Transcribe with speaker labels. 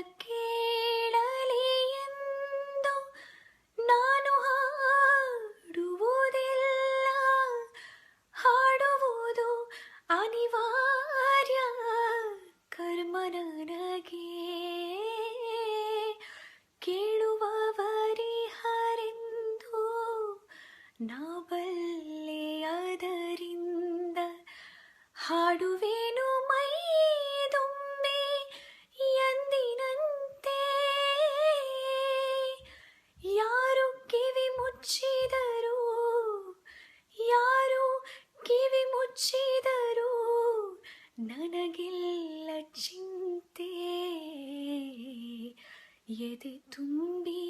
Speaker 1: ಕೇಳಲಿ ಎಂದು ನಾನು ಹಾಡುವುದಿಲ್ಲ. ಹಾಡುವುದು ಅನಿವಾರ್ಯ ಕರ್ಮ ನನಗೆ. ಕೇಳುವವರಿಹರೆಂದು ನಾ ಬಲ್ಲೆ, ಅದರಿಂದ ಹಾಡುವೆನು ಮೈದುಂಬಿ ಎಂದಿನಂತೆ. ಯಾರು ಕಿವಿ ಮುಚ್ಚಿದರು, ಯಾರು ಕಿವಿ ಮುಚ್ಚಿದರು, ನನಗೆಲ್ಲ ಚಿಂತೆ. ಎದೆ ತುಂಬಿ